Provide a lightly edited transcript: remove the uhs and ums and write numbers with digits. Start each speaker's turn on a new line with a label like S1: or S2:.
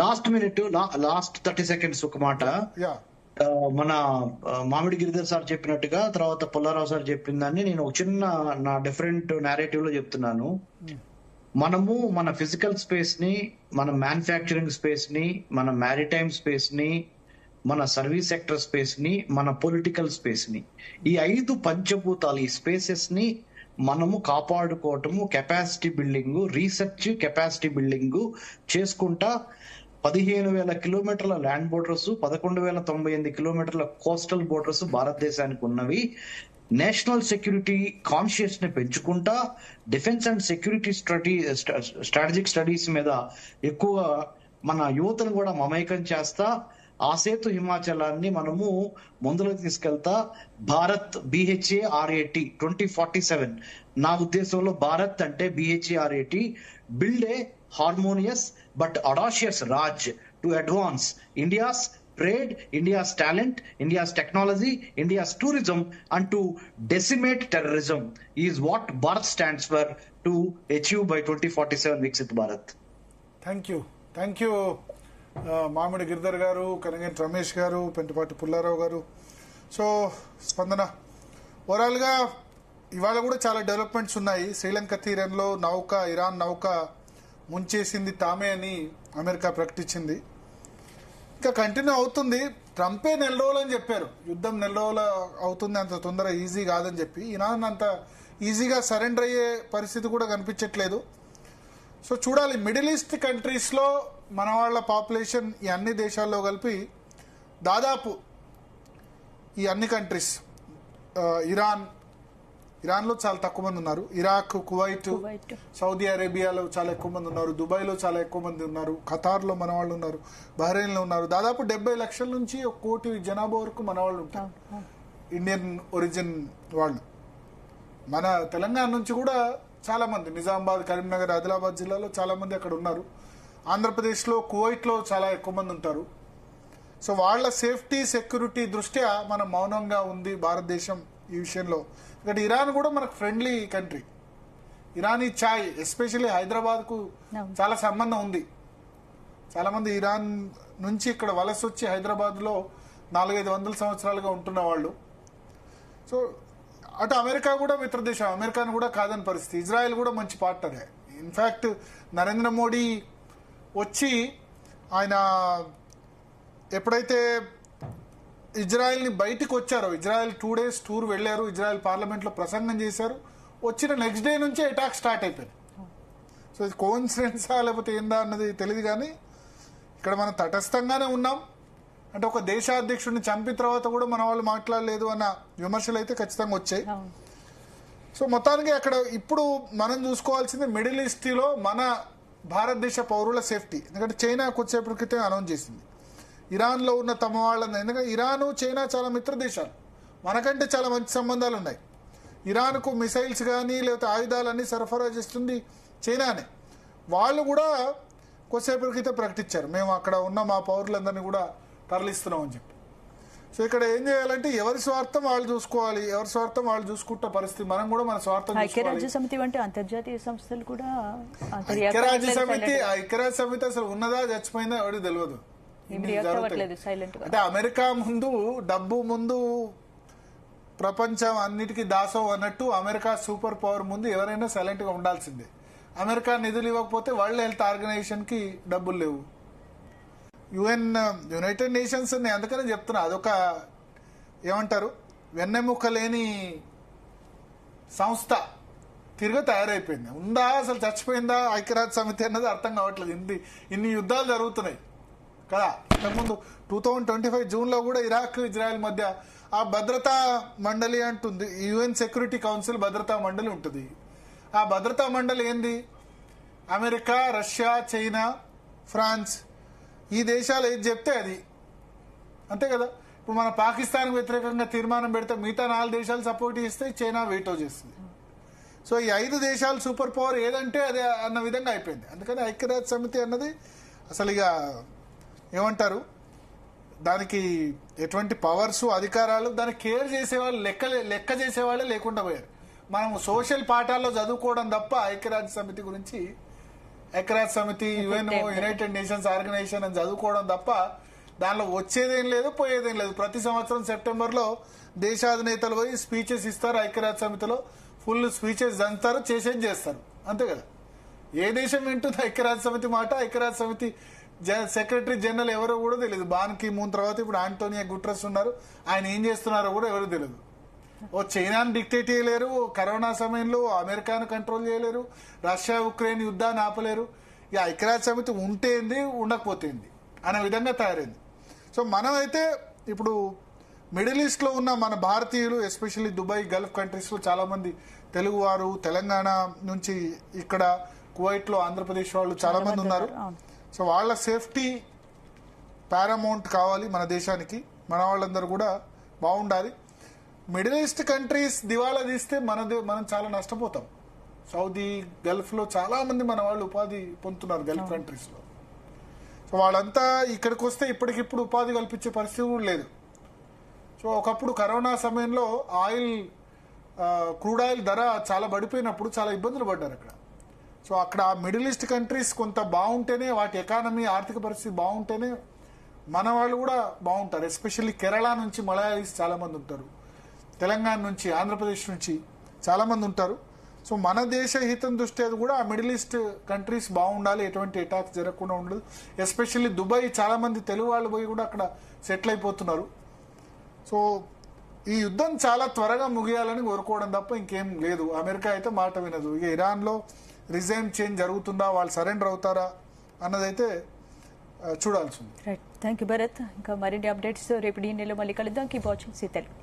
S1: Last minute last 30 seconds ఒక మాట. మన మామిడి గిరిధర్ సార్ చెప్పినట్టుగా తర్వాత పుల్లారావు సార్ చెప్పిన దాన్ని నేను ఒక చిన్న నా డిఫరెంట్ నేరేటివ్ లో చెప్తున్నాను. మనము మన ఫిజికల్ స్పేస్ ని, మన మ్యానుఫ్యాక్చరింగ్ స్పేస్ ని, మన మ్యారిటైమ్ స్పేస్ ని, మన సర్వీస్ సెక్టర్ స్పేస్ ని, మన పొలిటికల్ స్పేస్ ని, ఈ 5 పంచభూతాలు ఈ స్పేసెస్ ని మనము కాపాడుకోవటము, capacity building, research capacity building చేసుకుంటా 15,000 కిలోమీటర్ల ల్యాండ్ బోర్డర్స్, 11,098 కిలోమీటర్ల కోస్టల్ బోర్డర్స్ భారతదేశానికి ఉన్నవి. నేషనల్ సెక్యూరిటీ కాన్షియస్ ని పెంచుకుంటా defence and security strategic studies మీద ఎక్కువ మన యువతను కూడా మమైకం చేస్తా ఆ సేతు హిమాచలాన్ని మనము ముందులోకి తీసుకెళ్తా భారత్ BHARAT 2047 నా ఉద్దేశంలో భారత్ అంటే BHARAT build a harmonious but audacious Raj to advance India's trade, India's talent, India's technology, India's tourism, and to decimate terrorism is what Bharat stands for to achieve by 2047 Viksit Bharat.
S2: Thank you మామిడి గిరిధర్ గారు, కనగంటి రమేష్ గారు, పెంటపాటి పుల్లారావు గారు. So స్పందన, overall గా ఇవాళ కూడా చాలా developments ఉన్నాయి. శ్రీలంక తీరంలో నౌక, ఇరాన్ నౌక ముంచేసింది తామే అని అమెరికా ప్రకటించింది. ఇంకా కంటిన్యూ అవుతుంది. ట్రంపే 4 రోజులు అని చెప్పారు, యుద్ధం 4 రోజులు అవుతుంది, అంత తొందర ఈజీ కాదని చెప్పి. ఇరాన్ అంత ఈజీగా సరెండర్ అయ్యే పరిస్థితి కూడా కనిపించట్లేదు. సో చూడాలి. మిడిల్ ఈస్ట్ కంట్రీస్లో మన వాళ్ళ పాపులేషన్ ఈ అన్ని దేశాల్లో కలిపి దాదాపు ఈ అన్ని కంట్రీస్, ఇరాన్లో చాలా తక్కువ మంది ఉన్నారు, ఇరాక్, కువైట్, సౌదీ అరేబియాలో చాలా ఎక్కువ మంది ఉన్నారు, దుబాయ్లో చాలా ఎక్కువ మంది ఉన్నారు, ఖతార్లో మన వాళ్ళు ఉన్నారు, బహ్రెయిన్లో ఉన్నారు. దాదాపు 70 లక్షల నుంచి 1 కోటి జనాభా వరకు మన వాళ్ళు ఉంటారు, ఇండియన్ ఒరిజిన్ వాళ్ళు. మన తెలంగాణ నుంచి కూడా చాలా మంది, నిజామాబాద్, కరీంనగర్, ఆదిలాబాద్ జిల్లాలో చాలా మంది అక్కడ ఉన్నారు. ఆంధ్రప్రదేశ్లో, కువైట్లో చాలా ఎక్కువ మంది ఉంటారు. సో వాళ్ళ సేఫ్టీ సెక్యూరిటీ దృష్ట్యా మనం మౌనంగా ఉంది భారతదేశం ఈ విషయంలో. ఇక్కడ ఇరాన్ కూడా మనకు ఫ్రెండ్లీ కంట్రీ. ఇరానీ చాయ్ ఎస్పెషల్లీ హైదరాబాద్కు చాలా సంబంధం ఉంది. చాలా మంది ఇరాన్ నుంచి ఇక్కడ వలస వచ్చి హైదరాబాద్లో 400-500 సంవత్సరాలుగా ఉంటున్న వాళ్ళు. సో అటు అమెరికా కూడా మిత్రదేశం, అమెరికాను కూడా కాదని పరిస్థితి. ఇజ్రాయెల్ కూడా మంచి పార్ట్నరే. ఇన్ఫ్యాక్ట్ నరేంద్ర మోడీ వచ్చి ఆయన ఎప్పుడైతే ఇజ్రాయెల్ని బయటికి వచ్చారో, ఇజ్రాయెల్ 2 days టూర్ వెళ్ళారు, ఇజ్రాయెల్ పార్లమెంట్లో ప్రసంగం చేశారు, వచ్చిన నెక్స్ట్ డే నుంచే అటాక్ స్టార్ట్ అయిపోయింది. సో ఇది కోఇన్సిడెన్సా లేకపోతే ఏందా అన్నది తెలియదు. కానీ ఇక్కడ మనం తటస్థంగానే ఉన్నాం. అంటే ఒక దేశాధ్యక్షుడిని చంపిన తర్వాత కూడా మన వాళ్ళు మాట్లాడలేదు అన్న విమర్శలు అయితే ఖచ్చితంగా వచ్చాయి. సో మొత్తానికి అక్కడ ఇప్పుడు మనం చూసుకోవాల్సింది మిడిల్ ఈస్ట్లో మన భారతదేశ పౌరుల సేఫ్టీ. ఎందుకంటే చైనా కొద్దిసేపటి క్రితం అనౌన్స్ చేసింది ఇరాన్లో ఉన్న తమ వాళ్ళని. ఎందుకంటే ఇరాను, చైనా చాలా మిత్ర దేశాలు, మనకంటే చాలా మంచి సంబంధాలు ఉన్నాయి. ఇరాన్కు మిసైల్స్ కానీ లేకపోతే ఆయుధాలన్నీ సరఫరా చేస్తుంది చైనానే. వాళ్ళు కూడా కొద్దిసేపటి క్రితం ప్రకటించారు, మేము అక్కడ ఉన్న మా పౌరులందరినీ కూడా తరలిస్తున్నాం అని చెప్పి. సో ఇక్కడ ఏం చేయాలంటే ఎవరి స్వార్థం వాళ్ళు చూసుకోవాలి, ఎవరి స్వార్థం వాళ్ళు చూసుకుంటే పరిస్థితి. మనం కూడా మన స్వార్థం.
S3: ఐక్యరాజ్య సమితి వంటి అంతర్జాతీయ సంస్థలు కూడా,
S2: ఐక్యరాజ్య సమితి అసలు ఉన్నదా చచ్చిపోయిందా ఎవరికి తెలియదు. అంటే అమెరికా ముందు, డబ్బు ముందు ప్రపంచం అన్నిటికీ దాసం అన్నట్టు అమెరికా సూపర్ పవర్ ముందు ఎవరైనా సైలెంట్ గా ఉండాల్సిందే. అమెరికా నిధులు ఇవ్వకపోతే వరల్డ్ హెల్త్ ఆర్గనైజేషన్ కి డబ్బులు లేవు. యునైటెడ్ నేషన్స్ అందుకనే చెప్తున్నా, అదొక ఏమంటారు వెన్నెముక లేని సంస్థ తిరిగి తయారైపోయింది. ఉందా అసలు చచ్చిపోయిందా ఐక్యరాజ్య సమితి అన్నది అర్థం కావట్లేదు. ఇన్ని యుద్ధాలు జరుగుతున్నాయి కదా. ఇంతకుముందు 2025 జూన్లో కూడా ఇరాక్, ఇజ్రాయెల్ మధ్య ఆ భద్రతా మండలి అంటుంది, యుఎన్ సెక్యూరిటీ కౌన్సిల్ భద్రతా మండలి ఉంటుంది. ఆ భద్రతా మండలి ఏంది? అమెరికా, రష్యా, చైనా, ఫ్రాన్స్, ఈ దేశాలు ఏది చెప్తే అది అంతే కదా. ఇప్పుడు మన పాకిస్తాన్కి వ్యతిరేకంగా తీర్మానం పెడితే మిగతా 4 దేశాలు సపోర్ట్ చేస్తే చైనా వీటో చేస్తుంది. సో ఈ 5 దేశాలు సూపర్ పవర్ ఏదంటే అదే అన్న విధంగా అయిపోయింది. అందుకని ఐక్యరాజ్య సమితి అన్నది అసలు ఇక ఏమంటారు, దానికి ఎటువంటి పవర్స్, అధికారాలు, దాన్ని కేర్ చేసేవాళ్ళు, లెక్క చేసేవాళ్ళే లేకుండా పోయారు. మనం సోషల్ పాఠాల్లో చదువుకోవడం తప్ప ఐక్యరాజ్య సమితి గురించి ఐక్యరాజ్య సమితి, యుఎన్, యునైటెడ్ నేషన్స్ ఆర్గనైజేషన్ అని చదువుకోవడం తప్ప దానిలో వచ్చేదేం లేదు, పోయేదేం లేదు. ప్రతి సంవత్సరం సెప్టెంబర్లో దేశాధినేతలు పోయి స్పీచెస్ ఇస్తారు, ఐక్యరాజ్య సమితిలో ఫుల్ స్పీచెస్ దంతారు, చేసేది చేస్తారు, అంతే కదా. ఏ దేశం వింటుంది ఐక్యరాజ్య సమితి మాట? ఐక్యరాజ్య సమితి సెక్రటరీ జనరల్ ఎవరో కూడా తెలియదు. బాన్ కీ మూన్ తర్వాత ఇప్పుడు ఆంటోనియో గుటెరస్ ఉన్నారు, ఆయన ఏం చేస్తున్నారో కూడా ఎవరు తెలియదు. ఓ చైనాను డిక్టేట్ చేయలేరు, కరోనా సమయంలో అమెరికాను కంట్రోల్ చేయలేరు, రష్యా ఉక్రెయిన్ యుద్ధాన్ని ఆపలేరు. ఇక ఐక్యరాజ్య సమితి ఉంటేంది, ఉండకపోతేంది అనే విధంగా తయారైంది. సో మనమైతే ఇప్పుడు మిడిల్ ఈస్ట్లో ఉన్న మన భారతీయులు, ఎస్పెషల్లీ దుబాయ్, గల్ఫ్ కంట్రీస్లో చాలామంది తెలుగువారు, తెలంగాణ నుంచి ఇక్కడ కువైట్లో ఆంధ్రప్రదేశ్ వాళ్ళు చాలామంది ఉన్నారు. సో వాళ్ళ సేఫ్టీ పారామౌంట్ కావాలి మన దేశానికి, మన వాళ్ళందరూ కూడా బాగుండాలి. మిడిల్ ఈస్ట్ కంట్రీస్ దివాలా తీస్తే మనం చాలా నష్టపోతాం. సౌదీ, గల్ఫ్లో చాలామంది మన వాళ్ళు ఉపాధి పొందుతున్నారు గల్ఫ్ కంట్రీస్లో. సో వాళ్ళంతా ఇక్కడికి వస్తే ఇప్పటికిప్పుడు ఉపాధి కల్పించే పరిస్థితి కూడా లేదు. సో ఒకప్పుడు కరోనా సమయంలో క్రూడ్ ఆయిల్ ధర చాలా పడిపోయినప్పుడు చాలా ఇబ్బందులు పడ్డారు అక్కడ. సో అక్కడ మిడిల్ ఈస్ట్ కంట్రీస్ కొంత బాగుంటేనే, వాటి ఎకానమీ, ఆర్థిక పరిస్థితి బాగుంటేనే మన వాళ్ళు కూడా బాగుంటారు. ఎస్పెషల్లీ కేరళ నుంచి మలయాళీస్ చాలామంది ఉంటారు, తెలంగాణ నుంచి, ఆంధ్రప్రదేశ్ నుంచి చాలామంది ఉంటారు. సో మన దేశ హితం దృష్ట్యా కూడా ఆ మిడిల్ ఈస్ట్ కంట్రీస్ బాగుండాలి, ఎటువంటి అటాక్స్ జరగకుండా ఉండదు. ఎస్పెషల్లీ దుబాయ్ చాలామంది తెలుగు వాళ్ళు పోయి కూడా అక్కడ సెటిల్ అయిపోతున్నారు. సో ఈ యుద్ధం చాలా త్వరగా ముగియాలని కోరుకోవడం తప్ప ఇంకేం లేదు. అమెరికా అయితే మాట వినదు. ఇక ఇరాన్లో రిజైమ్ చేంజ్ జరుగుతుందా, వాళ్ళు సరెండర్ అవుతారా అన్నదైతే చూడాల్సి ఉంది.
S3: Right, thank you Bharat. ఇంకా మరిన్ని అప్డేట్స్ రేపు డీఎన్ఏలో మళ్ళీ కలుద్దాం. Keep watching Zee Telugu.